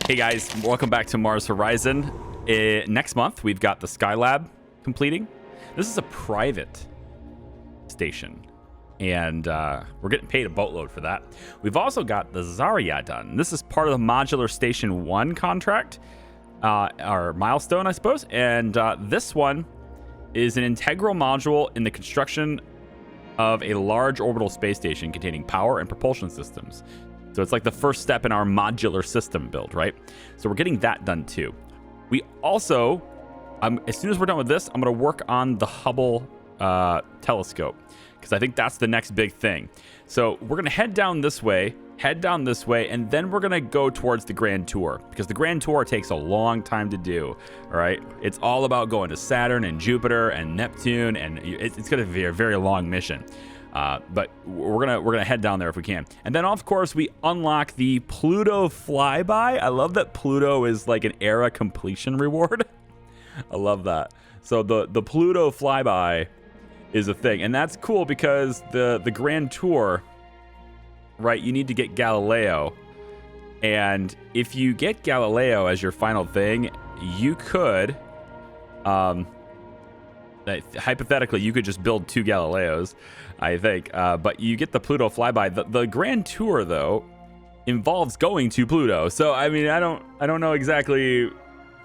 Hey guys, welcome back to Mars Horizon. Next month, we've got the Skylab completing. This is a private station, and we're getting paid a boatload for that. We've also got the Zarya done. This is part of the Modular Station 1 contract, our milestone, I suppose. And this one is an integral module in the construction of a large orbital space station containing power and propulsion systems. So it's like the first step in our modular system build, right? So we're getting that done too. We also, as soon as we're done with this, I'm going to work on the Hubble telescope, because I think that's the next big thing. So we're going to head down this way, and then we're going to go towards the Grand Tour, because the Grand Tour takes a long time to do, all right? It's all about going to Saturn and Jupiter and Neptune, and it's going to be a very long mission. But we're gonna head down there if we can. And then, of course, we unlock the Pluto flyby. I love that Pluto is like an era completion reward. I love that. So the Pluto flyby is a thing. And that's cool because the Grand Tour, right, you need to get Galileo. And if you get Galileo as your final thing, you could... hypothetically, you could just build 2 Galileos, I think. But you get the Pluto flyby. The Grand Tour, though, involves going to Pluto. So I mean, I don't know exactly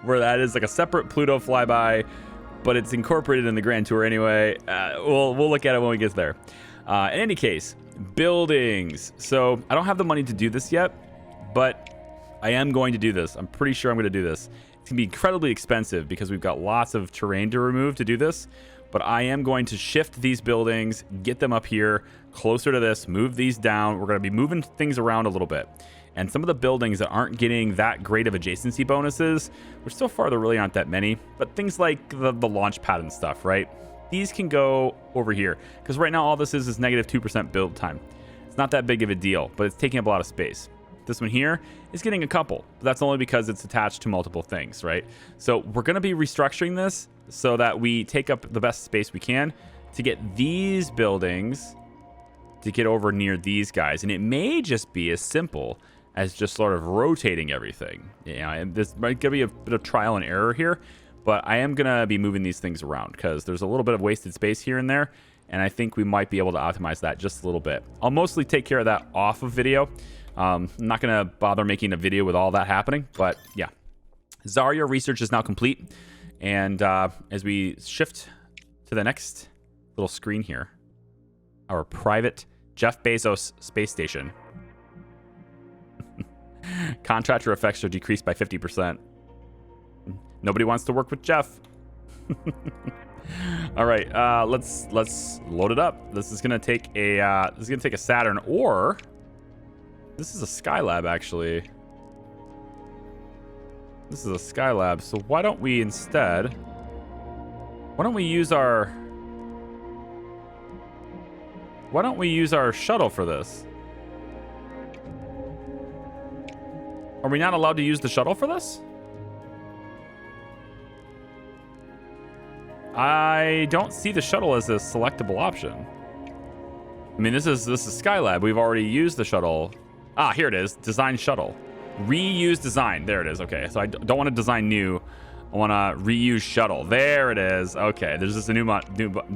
where that is. Like a separate Pluto flyby, but it's incorporated in the Grand Tour anyway. We'll look at it when we get there. In any case, buildings. So I don't have the money to do this yet, but I am going to do this. I'm pretty sure I'm going to do this. It's going to be incredibly expensive because we've got lots of terrain to remove to do this. But I am going to shift these buildings, get them up here, closer to this, move these down. We're going to be moving things around a little bit. And some of the buildings that aren't getting that great of adjacency bonuses, which so far there really aren't that many, but things like the launch pad and stuff, right? These can go over here. Because right now all this is negative 2% build time. It's not that big of a deal, but it's taking up a lot of space. This one here is getting a couple, but that's only because it's attached to multiple things, right? So we're going to be restructuring this so that we take up the best space we can to get these buildings to get over near these guys. And it may just be as simple as just sort of rotating everything. And this might be a bit of trial and error here, but I am going to be moving these things around because there's a little bit of wasted space here and there. And I think we might be able to optimize that just a little bit. I'll mostly take care of that off of video. I'm not going to bother making a video with all that happening, but yeah. Zarya research is now complete. And as we shift to the next little screen here, our private Jeff Bezos space station. Contractor effects are decreased by 50%. Nobody wants to work with Jeff. All right, let's load it up. This is going to take a Saturn, or this is a Skylab, actually. This is a Skylab. So why don't we instead... Why don't we use our shuttle for this? Are we not allowed to use the shuttle for this? I don't see the shuttle as a selectable option. I mean, this is Skylab. We've already used the shuttle. Ah, here it is. Design shuttle. Reuse design. There it is. Okay, so I don't want to design new. I want to reuse shuttle. There it is. Okay, there's just a new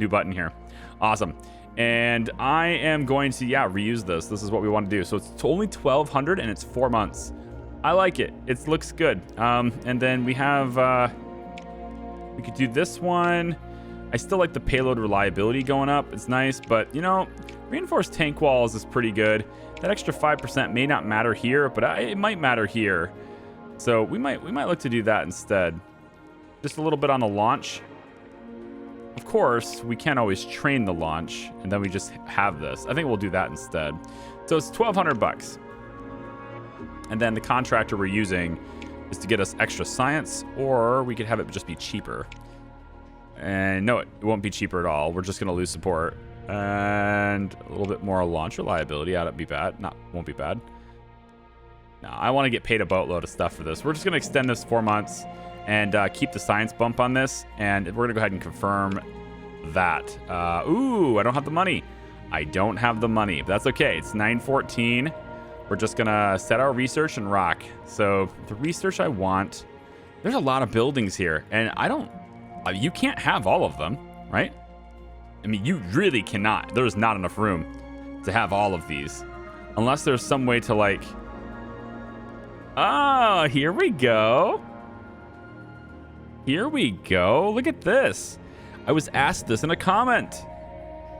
button here. Awesome. And I am going to, reuse this. This is what we want to do. So it's only 1,200 and it's 4 months. I like it. It looks good. And then we have, we could do this one. I still like the payload reliability going up. It's nice, but reinforced tank walls is pretty good. That extra 5% may not matter here, but it might matter here. So we might look to do that instead. Just a little bit on the launch. Of course, we can't always train the launch, and then we just have this. I think we'll do that instead. So it's $1,200. And then the contractor we're using is to get us extra science, or we could have it just be cheaper. And no, it won't be cheaper at all. We're just going to lose support. And a little bit more launch reliability. That'd be bad. Won't be bad. No, I want to get paid a boatload of stuff for this. We're just going to extend this 4 months and keep the science bump on this. And we're going to go ahead and confirm that. Ooh, I don't have the money. I don't have the money, but that's okay. It's 914. we're just gonna set our research and rock. So the research I want, there's a lot of buildings here, and you can't have all of them, right? I mean, you really cannot. There's not enough room to have all of these, unless there's some way to like, oh, here we go. Here we go. Look at this. I was asked this in a comment.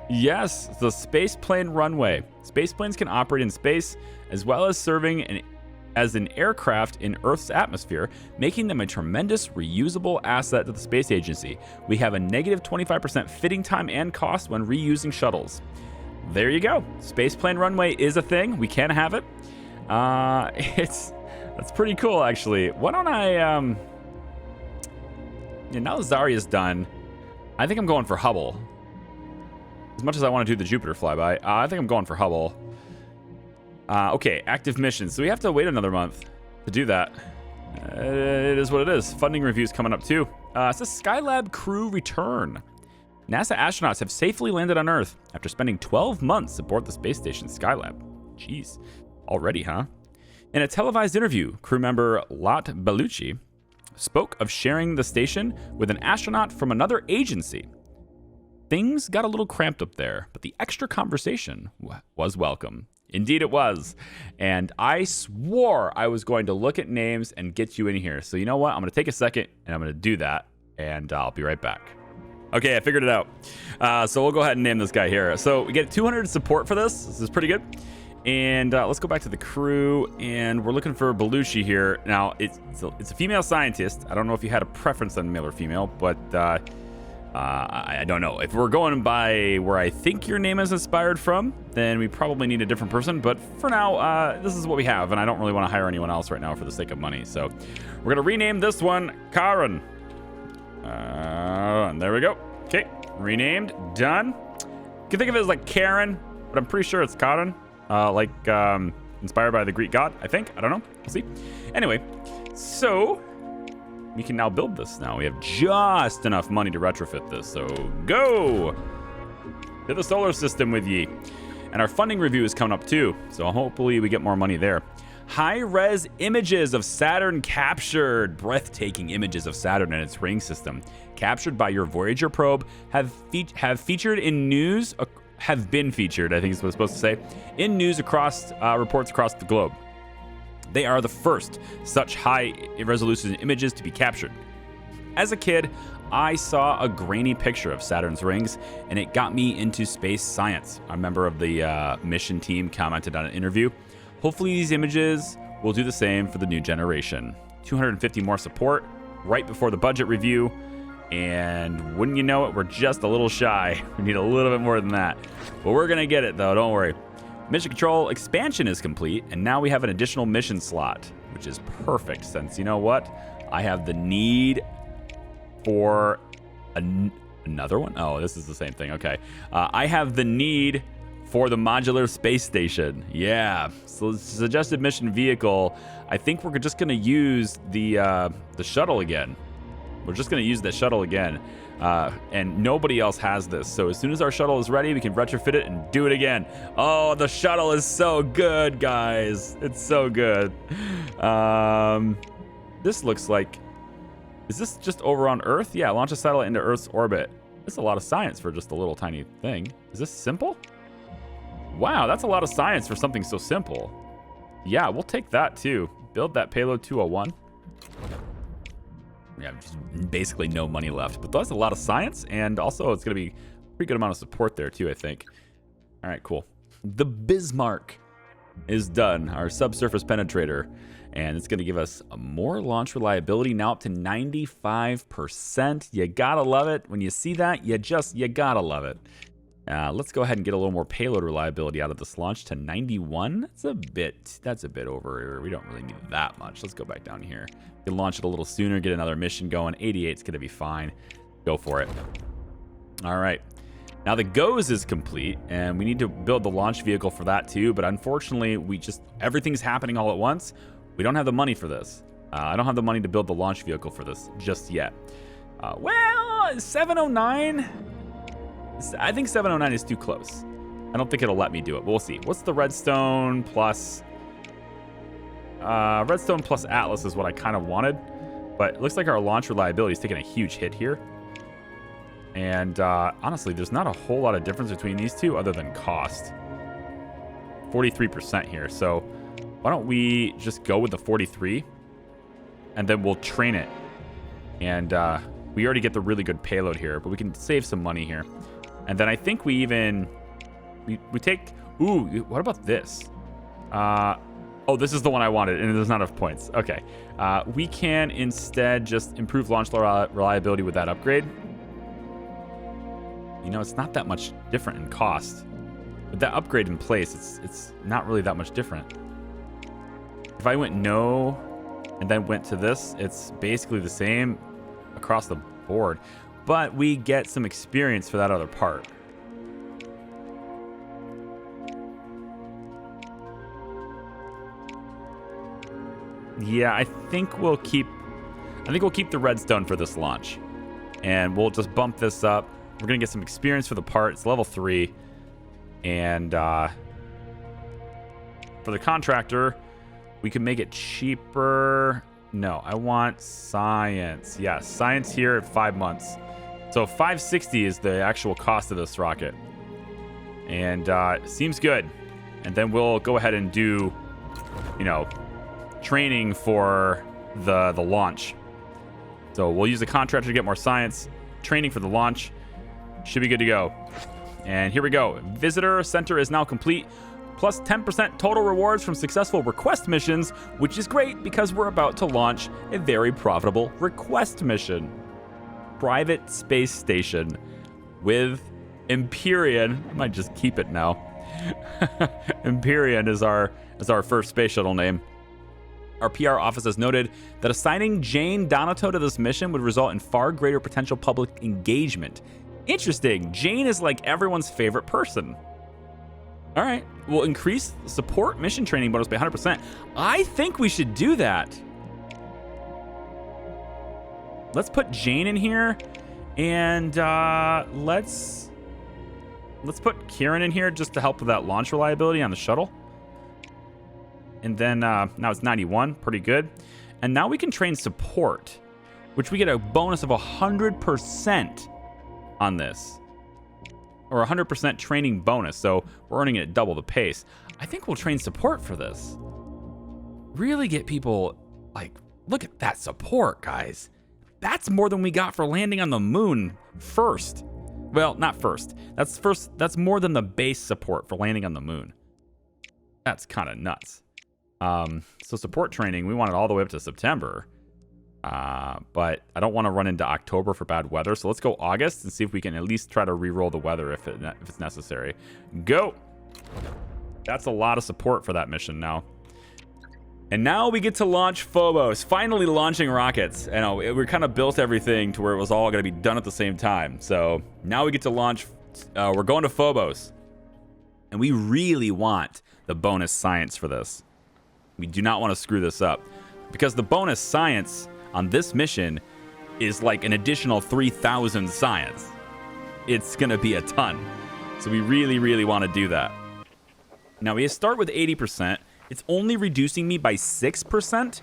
Yes, the spaceplane runway. Spaceplanes can operate in space as well as serving as an aircraft in Earth's atmosphere, making them a tremendous reusable asset to the space agency. We have a negative 25% fitting time and cost when reusing shuttles. There you go. Spaceplane runway is a thing. We can have it. That's pretty cool, actually. Why don't I, now Zarya's done, I think I'm going for Hubble. As much as I want to do the Jupiter flyby, I think I'm going for Hubble. Okay, active missions. So we have to wait another month to do that. It is what it is. Funding review's coming up too. It says Skylab crew return. NASA astronauts have safely landed on Earth after spending 12 months aboard the space station Skylab. Jeez, already, huh? In a televised interview, crew member Lot Bellucci spoke of sharing the station with an astronaut from another agency. Things got a little cramped up there, but the extra conversation was welcome. Indeed it was. And I swore I was going to look at names and get you in here. So you know what? I'm going to take a second and I'm going to do that, and I'll be right back. Okay, I figured it out. So we'll go ahead and name this guy here. So we get 200 support for this. This is pretty good. And let's go back to the crew, and we're looking for Bellucci here. Now, it's a female scientist. I don't know if you had a preference on male or female, but I don't know. If we're going by where I think your name is inspired from, then we probably need a different person. But for now, this is what we have, and I don't really want to hire anyone else right now for the sake of money. So we're going to rename this one Karen. And there we go. Okay, renamed, done. You can think of it as like Karen, but I'm pretty sure it's Karen. Inspired by the Greek god, I think. I don't know. We'll see. Anyway, so we can now build this now. We have just enough money to retrofit this. So go to the solar system with ye. And our funding review is coming up too. So hopefully we get more money there. High-res images of Saturn captured. Breathtaking images of Saturn and its ring system, captured by your Voyager probe, have featured in news. Have been featured, I think is what it's supposed to say, in news across reports across the globe. They are the first such high-resolution images to be captured. As a kid, I saw a grainy picture of Saturn's rings, and it got me into space science. A member of the mission team commented on an interview. Hopefully these images will do the same for the new generation. 250 more support right before the budget review. And wouldn't you know it, we're just a little shy. We need a little bit more than that. But we're going to get it, though. Don't worry. Mission control expansion is complete, and now we have an additional mission slot, which is perfect since, you know what? I have the need for another one. Oh, this is the same thing. Okay. I have the need for the modular space station. Yeah. So suggested mission vehicle. I think we're just going to use the shuttle again. We're just going to use the shuttle again, and nobody else has this. So as soon as our shuttle is ready, we can retrofit it and do it again. Oh, the shuttle is so good, guys. It's so good. This looks like, is this just over on Earth? Yeah, launch a satellite into Earth's orbit. That's a lot of science for just a little tiny thing. Is this simple? Wow, that's a lot of science for something so simple. Yeah, we'll take that too. Build that payload 201. Yeah, just basically no money left, but that's a lot of science, and also it's going to be a pretty good amount of support there too, I think. All right, cool. The Bismarck is done, our subsurface penetrator, and it's going to give us more launch reliability, now up to 95%. You gotta love it. When you see that, you gotta love it. Let's go ahead and get a little more payload reliability out of this launch to 91. That's a bit over. We don't really need that much. Let's go back down here. We can launch it a little sooner, get another mission going. 88's gonna be fine. Go for it. All right. Now the GOES is complete, and we need to build the launch vehicle for that too, but unfortunately, everything's happening all at once. We don't have the money for this. I don't have the money to build the launch vehicle for this just yet. Well, 709? I think 709 is too close. I don't think it'll let me do it, but we'll see. What's the redstone plus Redstone plus Atlas is what I kind of wanted, but it looks like our launch reliability is taking a huge hit here. And honestly, there's not a whole lot of difference between these two other than cost. 43% here. So why don't we just go with the 43 and then we'll train it. And we already get the really good payload here, but we can save some money here. And then I think we even, we take, ooh, what about this? Oh, this is the one I wanted, and there's not enough points. Okay. We can instead just improve launch reliability with that upgrade. You know, it's not that much different in cost. With that upgrade in place, it's not really that much different. If I went no and then went to this, it's basically the same across the board. But we get some experience for that other part. Yeah, I think we'll keep the redstone for this launch. And we'll just bump this up. We're going to get some experience for the part. It's level 3. And for the contractor, we can make it cheaper. No, I want science. Yeah, science here at 5 months. So 560 is the actual cost of this rocket. And seems good. And then we'll go ahead and do, you know, training for the launch. So we'll use the contractor to get more science. Training for the launch. Should be good to go. And here we go. Visitor center is now complete. Plus 10% total rewards from successful request missions, which is great because we're about to launch a very profitable request mission. Private space station with Empyrean. I might just keep it now. Empyrean is our first space shuttle name. Our PR office has noted that assigning Jane Donato to this mission would result in far greater potential public engagement. Interesting. Jane is like everyone's favorite person. All right. We'll increase support mission training bonus by 100%. I think we should do that. Let's put Jane in here. And let's put Kieran in here just to help with that launch reliability on the shuttle. And then now it's 91. Pretty good. And now we can train support, which we get a bonus of 100% on this. Or 100% training bonus. So we're earning it at double the pace. I think we'll train support for this. Really get people, like, look at that support, guys. That's more than we got for landing on the moon first. Well, not first. That's more than the base support for landing on the moon. That's kind of nuts. So support training, we want it all the way up to September. But I don't want to run into October for bad weather. So let's go August and see if we can at least try to re-roll the weather if it's necessary. Go. That's a lot of support for that mission now. And now we get to launch Phobos. Finally launching rockets. You know, we kind of built everything to where it was all going to be done at the same time. So now we get to launch. We're going to Phobos. And we really want the bonus science for this. We do not want to screw this up. Because the bonus science on this mission is like an additional 3,000 science. It's going to be a ton. So we really, really want to do that. Now we start with 80%. It's only reducing me by 6%.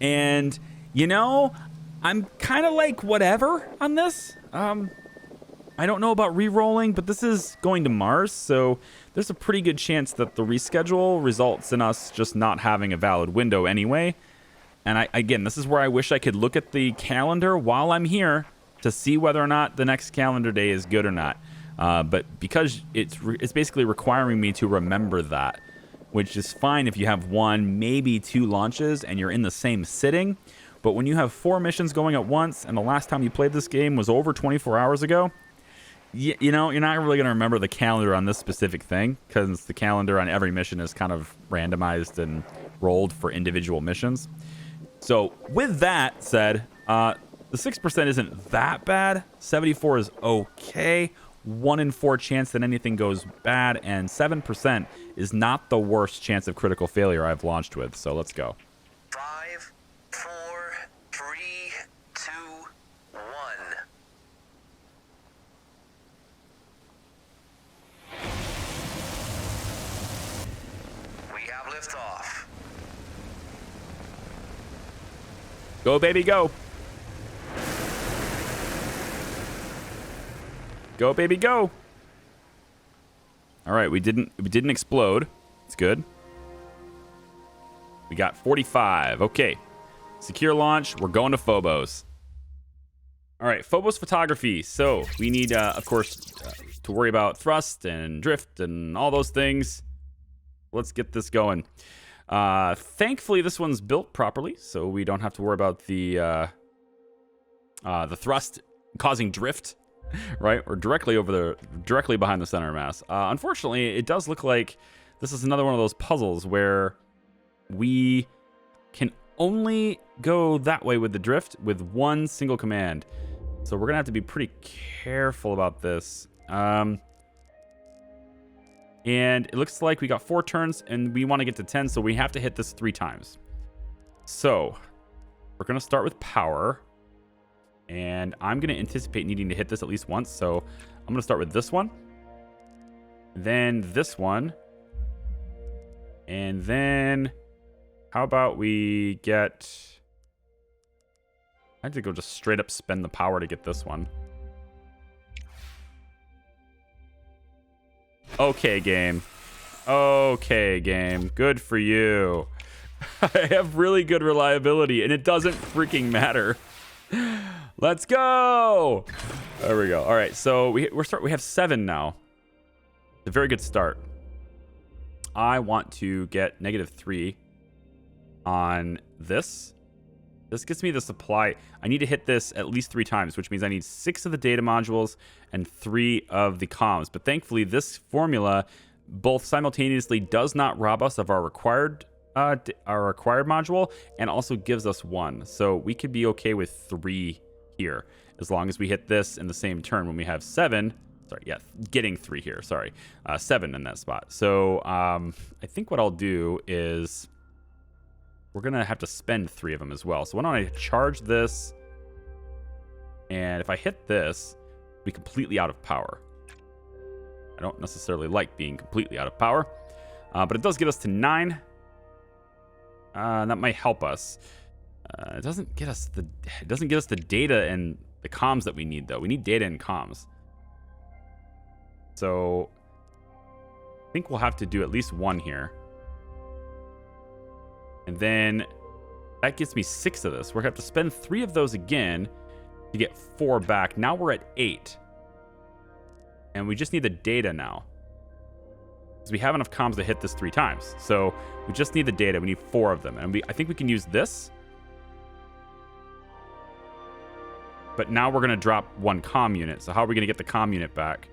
And, you know, I'm kind of like whatever on this. I don't know about re-rolling, but this is going to Mars. So there's a pretty good chance that the reschedule results in us just not having a valid window anyway. And again, this is where I wish I could look at the calendar while I'm here to see whether or not the next calendar day is good or not. But because it's basically requiring me to remember that, which is fine if you have 1, maybe 2 launches and you're in the same sitting. But when you have 4 missions going at once, and the last time you played this game was over 24 hours ago, you know, you're not really going to remember the calendar on this specific thing, because the calendar on every mission is kind of randomized and rolled for individual missions. So with that said, the 6% isn't that bad. 74 is okay. 1 in 4 chance that anything goes bad, and 7% is not the worst chance of critical failure I've launched with. So let's go. 5, 4, 3, 2, 1. We have liftoff. Go, baby, go. Go, baby, go. All right, we didn't explode. It's good. We got 45. Okay. Secure launch. We're going to Phobos. All right, Phobos photography. So we need, of course, to worry about thrust and drift and all those things. Let's get this going. Thankfully, this one's built properly, so we don't have to worry about the thrust causing drift, right? Or directly behind the center mass. Unfortunately, it does look like this is another one of those puzzles where we can only go that way with the drift with one single command. So we're gonna have to be pretty careful about this. And it looks like we got 4 turns and we want to get to 10, so we have to hit this 3 times. So we're going to start with power. And I'm going to anticipate needing to hit this at least once. So I'm going to start with this one. Then this one. And then how about we get... I have to go just straight up spend the power to get this one. Okay, game. Okay, game. Good for you. I have really good reliability, and it doesn't freaking matter. Let's go. There we go. All right, so we have 7 now. It's a very good start. I want to get -3 on this. This gets me the supply. I need to hit this at least 3 times, which means I need 6 of the data modules and 3 of the comms. But thankfully, this formula both simultaneously does not rob us of our required module and also gives us 1. So we could be okay with 3 here, as long as we hit this in the same turn when we have 7. Sorry, yeah, getting 3 here. Sorry, 7 in that spot. So I think what I'll do is... we're going to have to spend 3 of them as well. So why don't I charge this? And if I hit this, I'll be completely out of power. I don't necessarily like being completely out of power. But it does get us to 9. That might help us. It doesn't get us the data and the comms that we need, though. We need data and comms. So I think we'll have to do at least 1 here. And then that gets me 6 of this. We're going to have to spend 3 of those again to get 4 back. Now we're at 8. And we just need the data now, because we have enough comms to hit this 3 times. So we just need the data. We need 4 of them. And I think we can use this. But now we're going to drop 1 comm unit. So how are we going to get the comm unit back?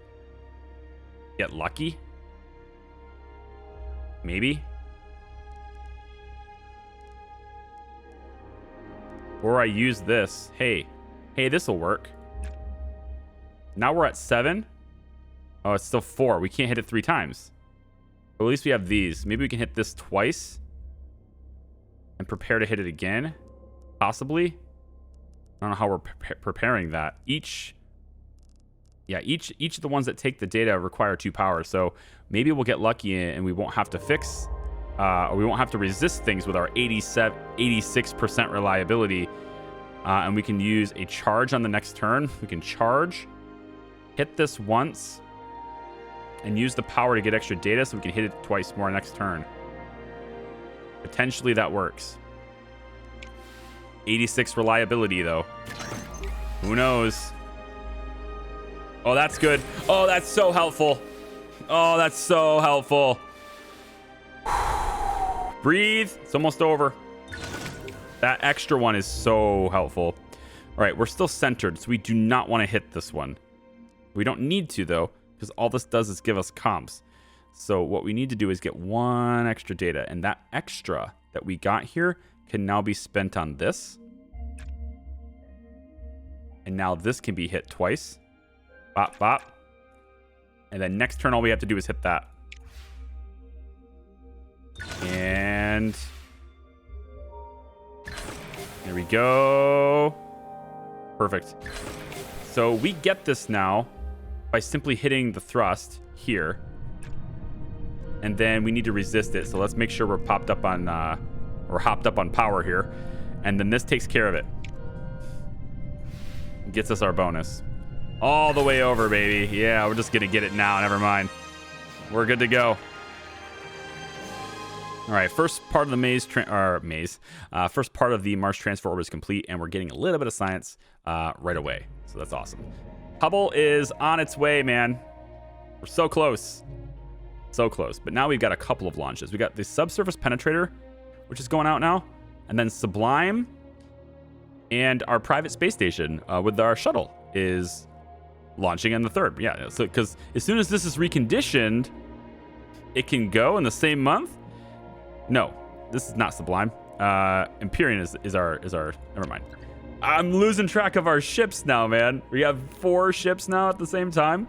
Get lucky? Maybe? Or I use this. Hey, this will work. Now we're at 7. Oh, it's still 4. We can't hit it 3 times. But at least we have these. Maybe we can hit this twice and prepare to hit it again. Possibly. I don't know how we're preparing that. Each of the ones that take the data require 2 power. So maybe we'll get lucky and we won't have to fix... or we won't have to resist things with our 86% reliability. And we can use a charge on the next turn. We can charge, hit this once, and use the power to get extra data so we can hit it twice more next turn. Potentially that works. 86 reliability, though. Who knows? Oh, that's good. Oh, that's so helpful. Oh, that's so helpful. Breathe. It's almost over. That extra one is so helpful. All right, we're still centered, so we do not want to hit this one. We don't need to, though, because all this does is give us comps. So what we need to do is get 1 extra data, and that extra that we got here can now be spent on this. And now this can be hit twice. Bop, bop. And then next turn, all we have to do is hit that. And there we go. Perfect. So we get this now by simply hitting the thrust here. And then we need to resist it. So let's make sure we're hopped up on power here. And then this takes care of it. Gets us our bonus. All the way over, baby. Yeah, we're just going to get it now. Never mind. We're good to go. All right, first part of the first part of the Mars transfer orbit is complete, and we're getting a little bit of science right away. So that's awesome. Hubble is on its way, man. We're so close. So close. But now we've got a couple of launches. We got the Subsurface Penetrator, which is going out now, and then Sublime, and our private space station with our shuttle is launching in the third. Yeah, so because as soon as this is reconditioned, it can go in the same month. No, this is not Sublime. Empyrean is our. Never mind. I'm losing track of our ships now, man. We have 4 ships now at the same time.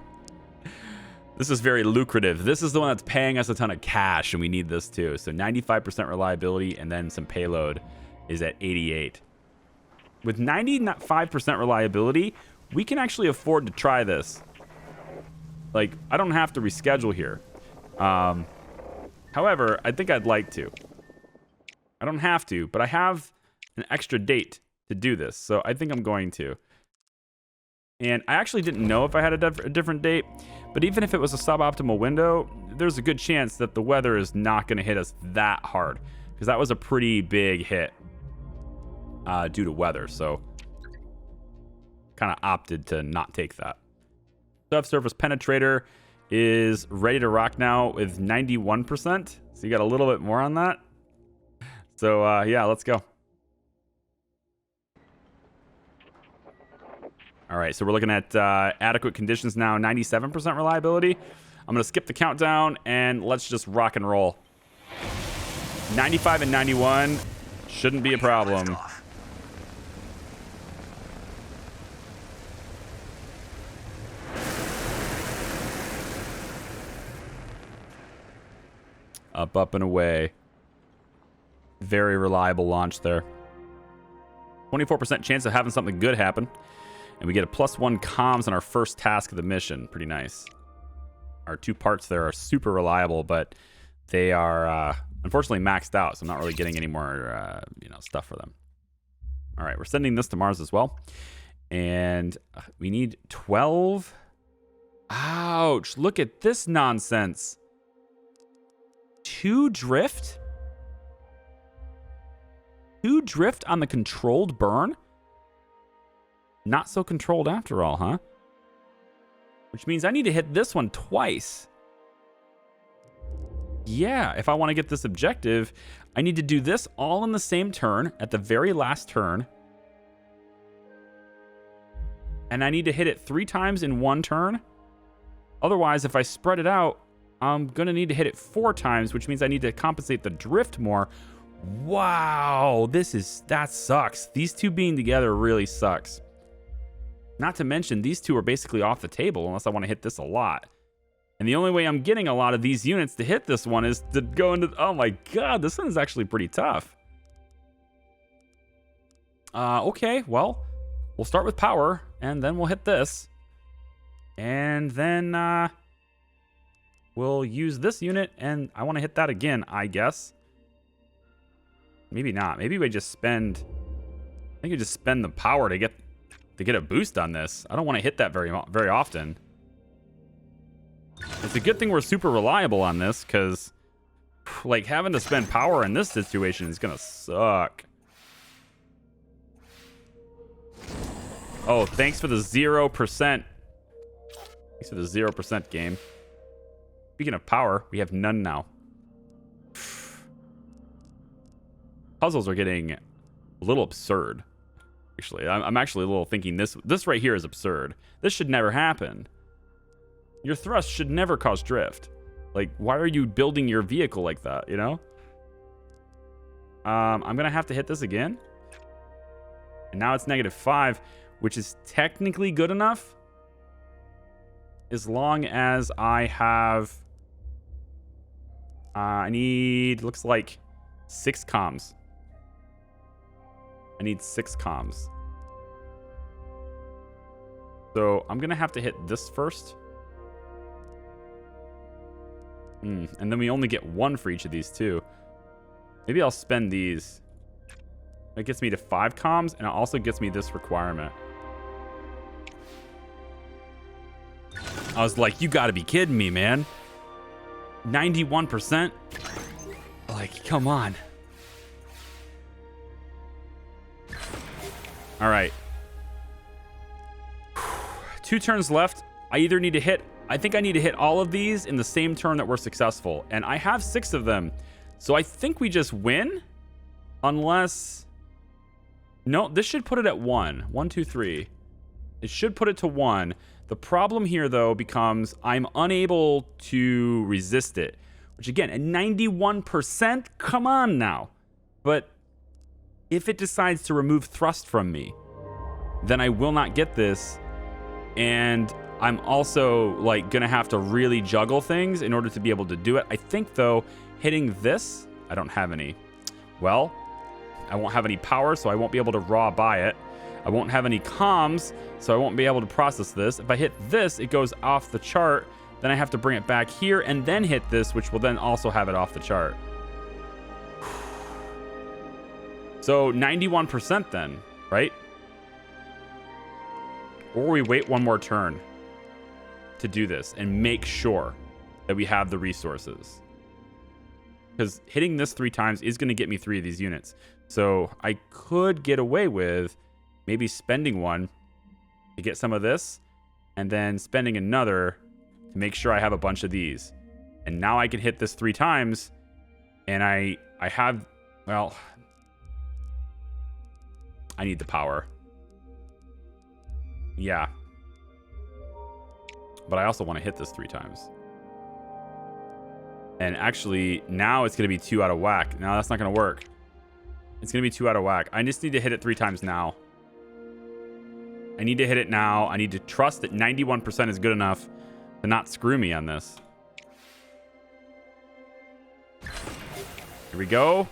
This is very lucrative. This is the one that's paying us a ton of cash, and we need this too. So 95% reliability, and then some payload is at 88. With 95% reliability, we can actually afford to try this. Like, I don't have to reschedule here. However, I think I'd like to. I don't have to, but I have an extra date to do this, so I think I'm going to. And I actually didn't know if I had a different date, but even if it was a suboptimal window, there's a good chance that the weather is not going to hit us that hard, because that was a pretty big hit due to weather, so kind of opted to not take that. Subsurface Penetrator is ready to rock now with 91%. So you got a little bit more on that. So yeah, let's go. All right, so we're looking at adequate conditions now, 97% reliability. I'm gonna skip the countdown and let's just rock and roll. 95 and 91 shouldn't be a problem. Up and away. Very reliable launch there. 24% chance of having something good happen. And we get a +1 comms on our first task of the mission. Pretty nice. Our 2 parts there are super reliable, but they are unfortunately maxed out, so I'm not really getting any more stuff for them. All right, we're sending this to Mars as well. And we need 12. Ouch, look at this nonsense. 2 drift? 2 drift on the controlled burn? Not so controlled after all, huh? Which means I need to hit this one twice. Yeah, if I want to get this objective, I need to do this all in the same turn, at the very last turn. And I need to hit it 3 times in 1 turn. Otherwise, if I spread it out, I'm going to need to hit it 4 times, which means I need to compensate the drift more. Wow, that sucks. These 2 being together really sucks. Not to mention, these 2 are basically off the table unless I want to hit this a lot. And the only way I'm getting a lot of these units to hit this one is to go into... Oh my god, this one is actually pretty tough. Okay, well, we'll start with power, and then we'll hit this. And then we'll use this unit, and I want to hit that again, I guess. Maybe not. Maybe we just spend... I think we just spend the power to get a boost on this. I don't want to hit that very often. It's a good thing we're super reliable on this, because like having to spend power in this situation is gonna suck. Oh, thanks for the 0%. Thanks for the 0% game. Speaking of power, we have none now. Puzzles are getting a little absurd. Actually, I'm actually a little thinking this right here is absurd. This should never happen. Your thrust should never cause drift. Like, why are you building your vehicle like that, you know? I'm gonna have to hit this again. And now it's -5, which is technically good enough. As long as I have... I need, looks like 6 comms. I need 6 comms. So I'm gonna have to hit this first. And then we only get 1 for each of these 2. Maybe I'll spend these. It gets me to 5 comms, and it also gets me this requirement. I was like, you gotta be kidding me, man. 91%? Like, come on. All right. 2 turns left. I either need to hit... I think I need to hit all of these in the same turn that we're successful. And I have 6 of them. So I think we just win. Unless... No, this should put it at 1. 1, 2, 3. It should put it to 1. The problem here, though, becomes I'm unable to resist it. Which, again, at 91%? Come on now. But if it decides to remove thrust from me, then I will not get this. And I'm also, like, going to have to really juggle things in order to be able to do it. I think, though, hitting this... I don't have any. Well, I won't have any power, so I won't be able to raw buy it. I won't have any comms, so I won't be able to process this. If I hit this, it goes off the chart. Then I have to bring it back here and then hit this, which will then also have it off the chart. So 91% then, right? Or we wait one more turn to do this and make sure that we have the resources. Because hitting this 3 times is going to get me 3 of these units. So I could get away with maybe spending one to get some of this and then spending another to make sure I have a bunch of these. And now I can hit this 3 times and I have, well, I need the power. Yeah. But I also want to hit this 3 times. And actually, now it's going to be 2 out of whack. Now that's not going to work. It's going to be 2 out of whack. I just need to hit it 3 times now. I need to hit it now. I need to trust that 91% is good enough to not screw me on this. Here we go.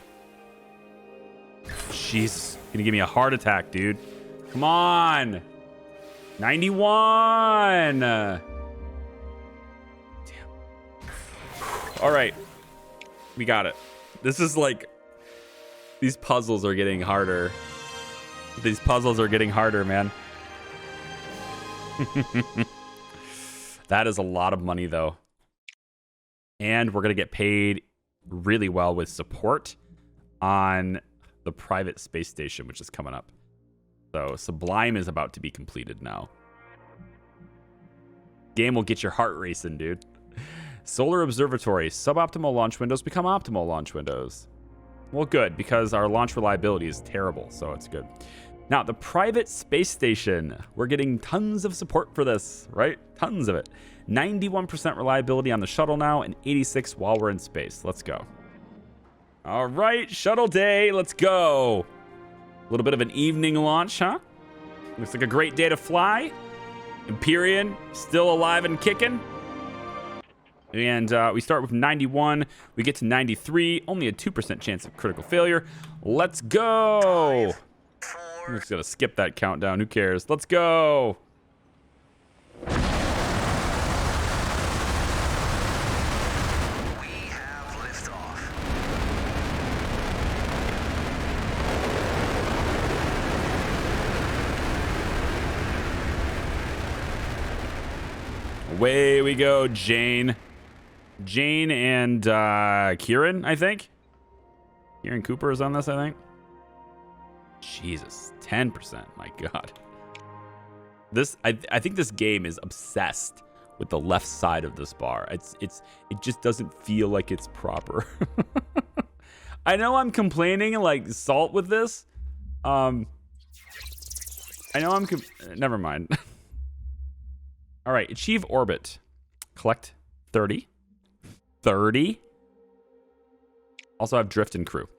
Jeez. Gonna give me a heart attack, dude. Come on. 91. Damn. All right. We got it. This is like... These puzzles are getting harder. These puzzles are getting harder, man. That is a lot of money, though. And we're going to get paid really well with support on the private space station, which is coming up. So Sublime is about to be completed now. Game will get your heart racing, dude. Solar Observatory. Suboptimal launch windows become optimal launch windows. Well, good, because our launch reliability is terrible, so it's good. Now, the private space station. We're getting tons of support for this, right? Tons of it. 91% reliability on the shuttle now, and 86 while we're in space. Let's go. All right, shuttle day. Let's go. A little bit of an evening launch, huh? Looks like a great day to fly. Empyrean, still alive and kicking. And we start with 91. We get to 93. Only a 2% chance of critical failure. Let's go. 5, 4, I'm just going to skip that countdown. Who cares? Let's go. we have liftoff. Away we go, Jane. Jane and Kieran, I think. Kieran Cooper is on this, I think. Jesus, 10%. My God. This, I think this game is obsessed with the left side of this bar. It just doesn't feel like it's proper. I know I'm complaining like salt with this. I know never mind. All right, achieve orbit. Collect 30. 30. Also have drift and crew.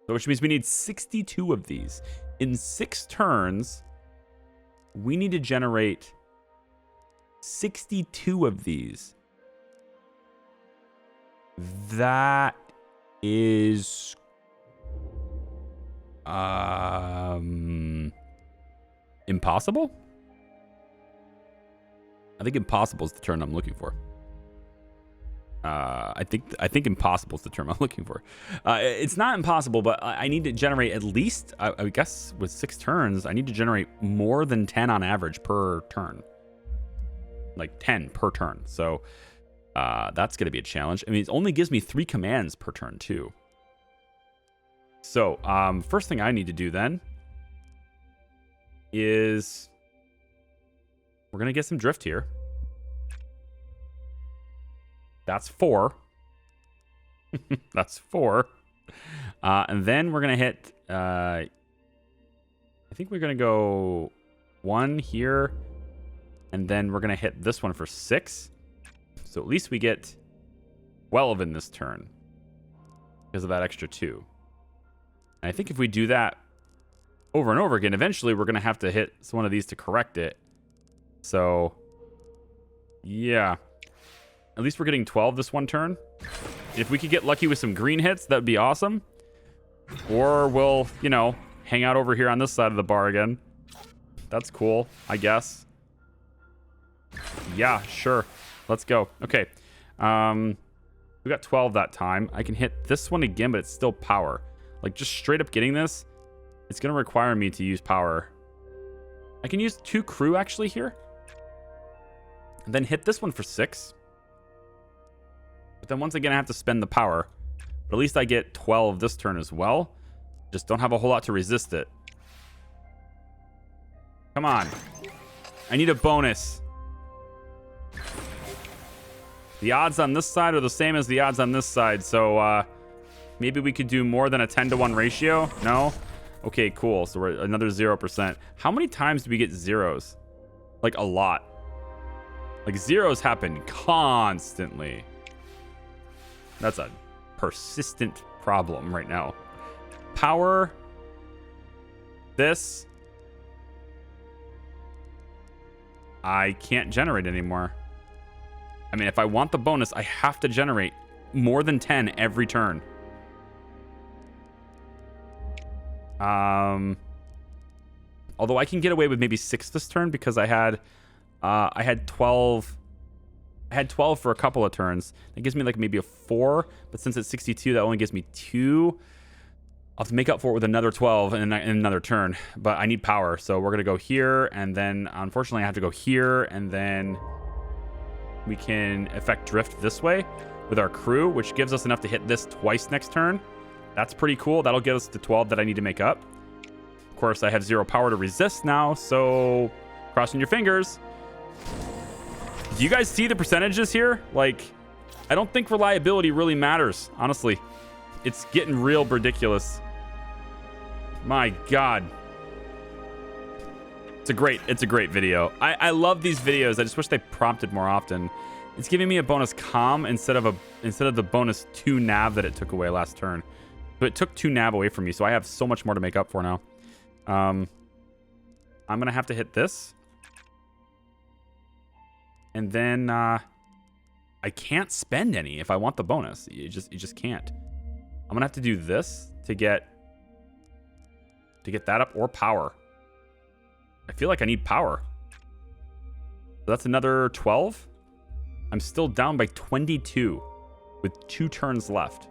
So which means we need 62 of these. In 6 turns, we need to generate 62 of these. That is impossible? I think impossible is the term I'm looking for. I think impossible is the term I'm looking for. It's not impossible, but I need to generate at least, I guess with 6 turns, I need to generate more than 10 on average per turn. Like 10 per turn. So that's going to be a challenge. I mean, it only gives me 3 commands per turn too. So first thing I need to do then is we're going to get some drift here. That's 4. That's 4. And then we're going to hit, I think we're going to go 1 here. And then we're going to hit this one for 6. So at least we get 12 in this turn because of that extra 2. And I think if we do that over and over again, eventually we're going to have to hit one of these to correct it. So, yeah. At least we're getting 12 this one turn. If we could get lucky with some green hits, that would be awesome. Or we'll, you know, hang out over here on this side of the bar again. That's cool, I guess. Yeah, sure. Let's go. Okay. We got 12 that time. I can hit this one again, but it's still power. Like, just straight up getting this, it's going to require me to use power. I can use 2 crew, actually, here. And then hit this one for 6. But then once again, I have to spend the power. But at least I get 12 this turn as well. Just don't have a whole lot to resist it. Come on. I need a bonus. The odds on this side are the same as the odds on this side. So maybe we could do more than a 10-to-1 ratio. No? Okay, cool. So we're another 0%. How many times do we get zeros? Like a lot. Like zeros happen constantly. That's a persistent problem right now. Power. This. I can't generate anymore. I mean, if I want the bonus, I have to generate more than 10 every turn. Although I can get away with maybe 6 this turn because I had 12. I had 12 for a couple of turns. That gives me like maybe a 4, but since it's 62, that only gives me 2. I'll have to make up for it with another 12 in another turn, but I need power, so we're gonna go here, and then unfortunately I have to go here, and then we can affect drift this way with our crew, which gives us enough to hit this twice next turn. That's pretty cool. That'll get us to 12 that I need to make up. Of course, I have 0 power to resist now, so crossing your fingers. Do you guys see the percentages here? Like, I don't think reliability really matters, honestly. It's getting real ridiculous. My God. It's a great video. I love these videos. I just wish they prompted more often. It's giving me a bonus comm instead of the bonus 2 nav that it took away last turn. So it took 2 nav away from me, so I have so much more to make up for now. I'm gonna have to hit this. And then I can't spend any if I want the bonus. You just can't. I'm gonna have to do this to get that up, or power. I feel like I need power. So that's another 12. I'm still down by 22 with 2 turns left.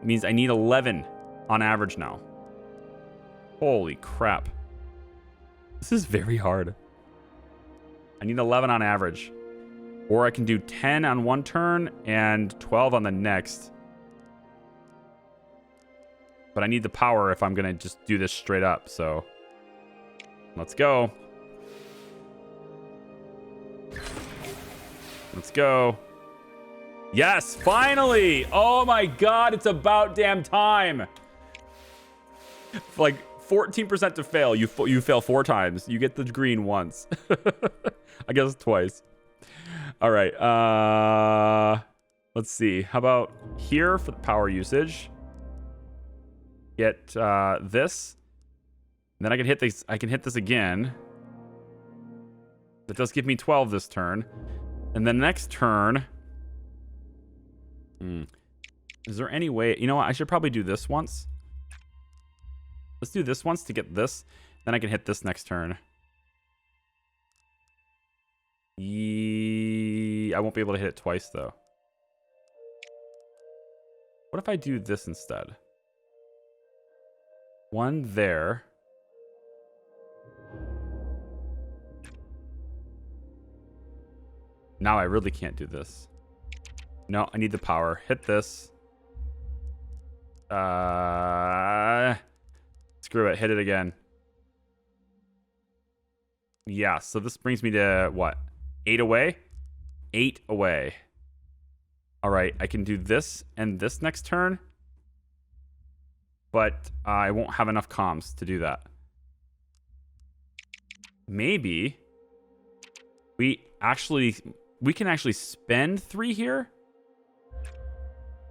It means I need 11 on average now. Holy crap. This is very hard. I need 11 on average. Or I can do 10 on one turn and 12 on the next. But I need the power if I'm going to just do this straight up. So let's go. Let's go. Yes, finally. Oh my God, it's about damn time. Like 14% to fail. You fail 4 times. You get the green once. I guess twice. All right. Let's see. How about here for the power usage? Get this. And then I can hit this. I can hit this again. That does give me 12 this turn. And then next turn. Is there any way? You know what? I should probably do this once. Let's do this once to get this. Then I can hit this next turn. I won't be able to hit it twice, though. What if I do this instead? One there. Now I really can't do this. No, I need the power. Hit this. Screw it. Hit it again. Yeah, so this brings me to what? 8 away? 8 away. All right, I can do this and this next turn. But I won't have enough comms to do that. Maybe we can actually spend 3 here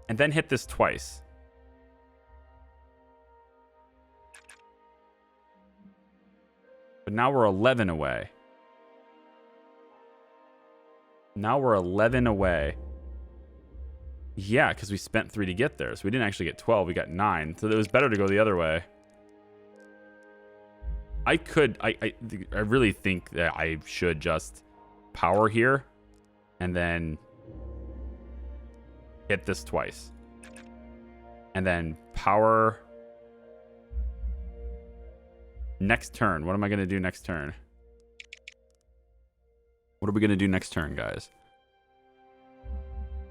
and then hit this twice. But now we're 11 away. Now we're 11 away. Yeah, because we spent 3 to get there. So we didn't actually get 12. We got 9. So it was better to go the other way. I really think that I should just power here and then hit this twice. And then power next turn. What am I going to do next turn? What are we going to do next turn, guys?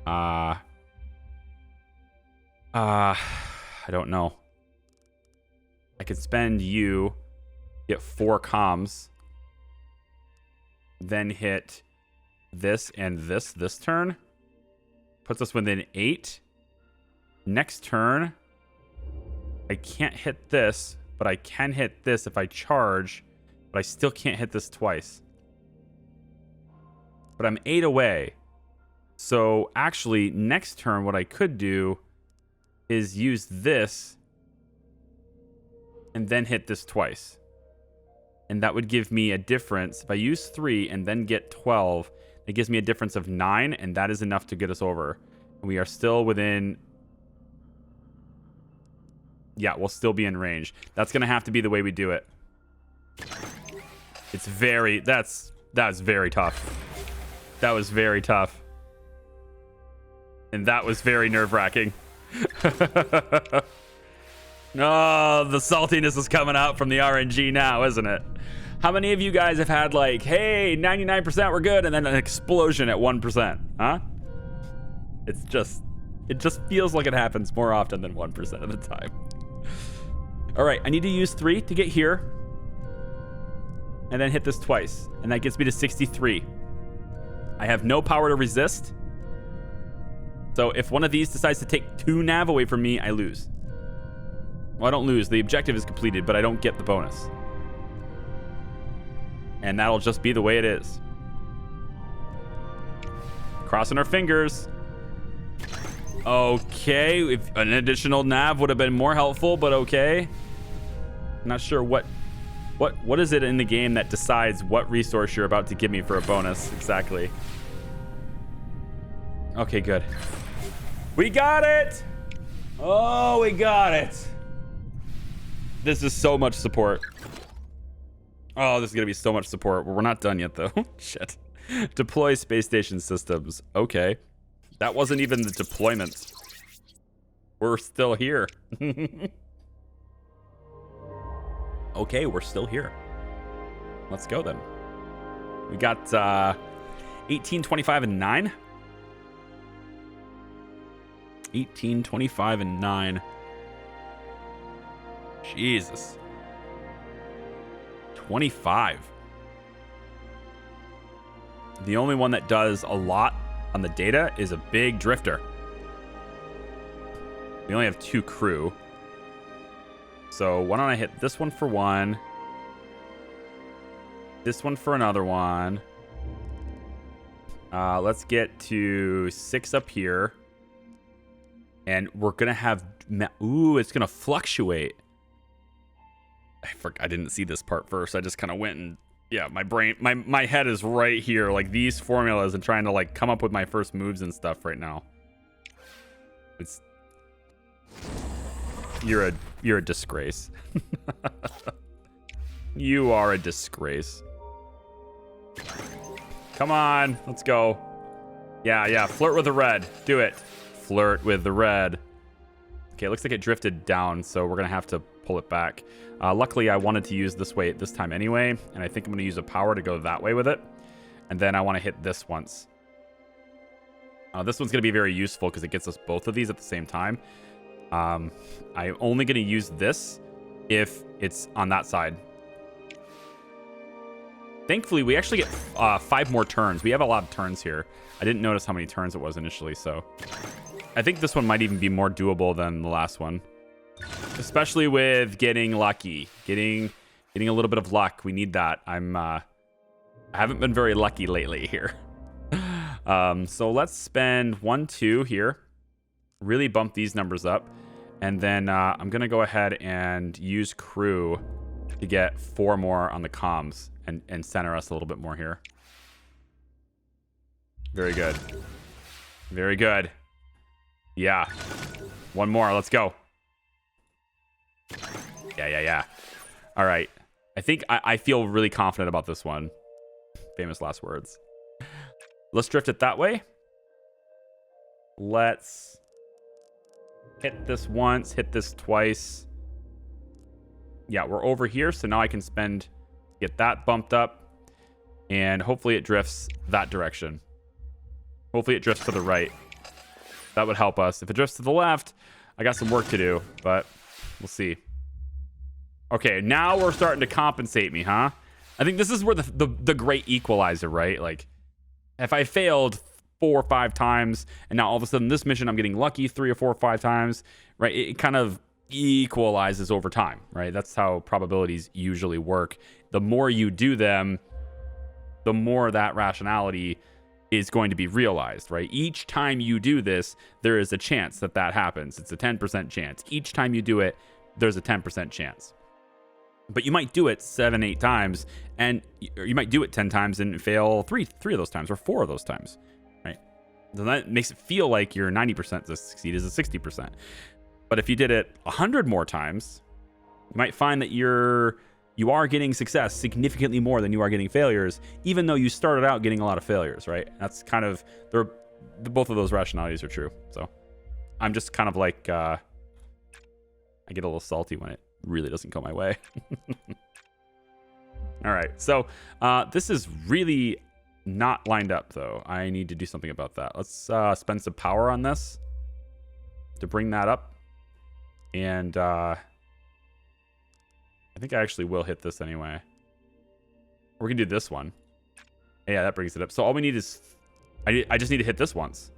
I don't know. I could spend you, get 4 comms, then hit this and this turn. Puts us within 8. Next turn, I can't hit this, but I can hit this if I charge, but I still can't hit this twice. But I'm 8 away. So actually, next turn, what I could do is use this and then hit this twice. And that would give me a difference. If I use 3 and then get 12, it gives me a difference of 9, and that is enough to get us over. And we are still within... Yeah, we'll still be in range. That's going to have to be the way we do it. It's very... That's very tough. That was very tough. And that was very nerve-wracking. Oh, the saltiness is coming out from the RNG now, isn't it? How many of you guys have had like, hey, 99% we're good, and then an explosion at 1%? Huh? It just feels like it happens more often than 1% of the time. All right, I need to use 3 to get here, and then hit this twice, and that gets me to 63. I have no power to resist. So if one of these decides to take 2 nav away from me, I lose. Well, I don't lose. The objective is completed, but I don't get the bonus. And that'll just be the way it is. Crossing our fingers. Okay, if an additional nav would have been more helpful, but okay. Not sure what is it in the game that decides what resource you're about to give me for a bonus exactly. Okay, good. We got it! Oh, we got it. This is so much support. Oh, this is going to be so much support. We're not done yet, though. Shit. Deploy space station systems. Okay. That wasn't even the deployment. We're still here. Okay, we're still here. Let's go, then. We got 18, 25, and 9. 18, 25, and 9. Jesus. 25. The only one that does a lot on the data is a big drifter. We only have 2 crew. So why don't I hit this one for 1. This one for another one. Let's get to 6 up here. And we're going to have... Ooh, it's going to fluctuate. I didn't see this part first. I just kind of went and... Yeah, my brain... My head is right here. Like, these formulas and trying to, like, come up with my first moves and stuff right now. It's... You're a disgrace. You are a disgrace. Come on. Let's go. Yeah. Flirt with the red. Do it. Flirt with the red. Okay, it looks like it drifted down, so we're going to have to pull it back. Luckily, I wanted to use this way this time anyway, and I think I'm going to use a power to go that way with it. And then I want to hit this once. This one's going to be very useful because it gets us both of these at the same time. I'm only going to use this if it's on that side. Thankfully, we actually get 5 more turns. We have a lot of turns here. I didn't notice how many turns it was initially, so I think this one might even be more doable than the last one. Especially with getting lucky. Getting a little bit of luck. We need that. I haven't been very lucky lately here. So let's spend 1, 2 here. Really bump these numbers up. And then I'm going to go ahead and use crew to get 4 more on the comms and center us a little bit more here. Very good. Very good. Yeah. 1 more. Let's go. Yeah. All right. I think I feel really confident about this one. Famous last words. Let's drift it that way. Let's hit this once, hit this twice. Yeah, we're over here, so now I can get that bumped up, and hopefully it drifts that direction. Hopefully it drifts to the right. That would help us. If it drifts to the left, I got some work to do, but we'll see. Okay, now we're starting to compensate me, huh? I think this is where the great equalizer, right? Like, if I failed 4 or 5 times, and now all of a sudden this mission I'm getting lucky 3 or 4 or 5 times, right? It kind of equalizes over time, right? That's how probabilities usually work. The more you do them, the more that rationality is going to be realized, right? Each time you do this, there is a chance that happens. It's a 10% chance. Each time you do it, there's a 10% chance. But you might do it 7, 8 times, and you might do it 10 times and fail 3 of those times or 4 of those times, right? Then that makes it feel like your 90% to succeed is a 60%. But if you did it 100 more times, you might find that you are getting success significantly more than you are getting failures, even though you started out getting a lot of failures, right? That's kind of both of those rationalities are true. So I'm just kind of like I get a little salty when it really doesn't go my way. All right, so this is really not lined up, though. I need to do something about that. Let's spend some power on this to bring that up. And I think I actually will hit this anyway. We're going to do this one. Yeah, that brings it up. So all we need is... I just need to hit this once.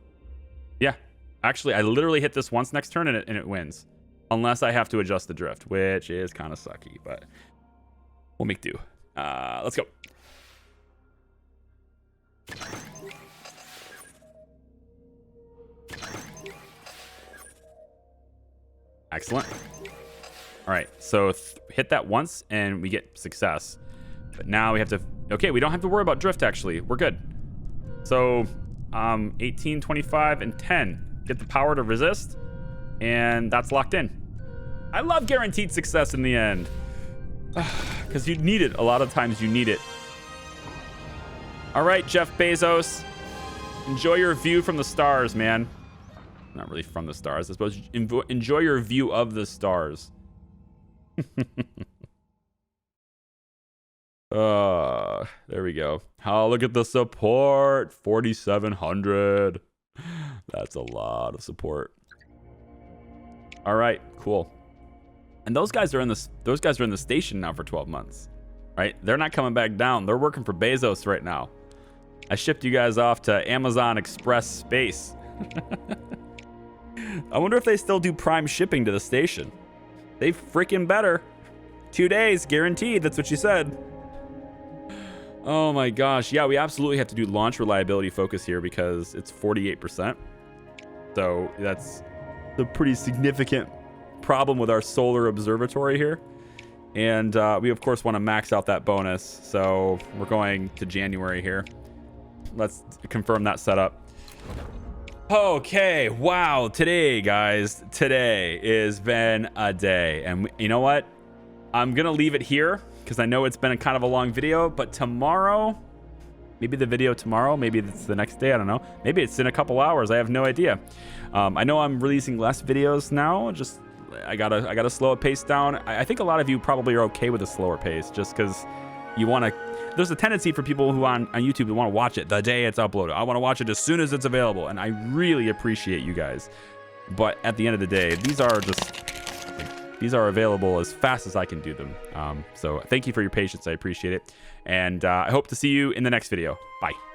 Yeah. Actually, I literally hit this once next turn and it wins. Unless I have to adjust the drift, which is kind of sucky, but we'll make do. Let's go. Excellent. All right, so hit that once and we get success. But now we have to... Okay, we don't have to worry about drift, actually. We're good. So 18, 25, and 10. Get the power to resist, and that's locked in. I love guaranteed success in the end. Because you need it. A lot of times you need it. All right, Jeff Bezos. Enjoy your view from the stars, man. Not really from the stars. I suppose enjoy your view of the stars. There we go. Oh, look at the support. 4,700. That's a lot of support. All right, cool. And those guys are in the station now for 12 months, right? They're not coming back down. They're working for Bezos right now. I shipped you guys off to Amazon Express Space. I wonder if they still do prime shipping to the station. They freaking better. 2 days guaranteed. That's what she said. Oh my gosh. Yeah, we absolutely have to do launch reliability focus here because it's 48%. So that's a pretty significant problem with our solar observatory here. And we of course want to max out that bonus. So we're going to January here. Let's confirm that setup. Okay, wow. Today, guys, today has been a day. And you know what? I'm going to leave it here because I know it's been a kind of a long video. But tomorrow, Maybe the video tomorrow, maybe it's the next day, I don't know. Maybe it's in a couple hours, I have no idea. I know I'm releasing less videos now, just I gotta slow a pace down. I think a lot of you probably are okay with a slower pace, just because you want to. There's a tendency for people who on YouTube to want to watch it the day it's uploaded. I want to watch it as soon as it's available, and I really appreciate you guys. But at the end of the day, these are available as fast as I can do them. So thank you for your patience. I appreciate it. And I hope to see you in the next video. Bye.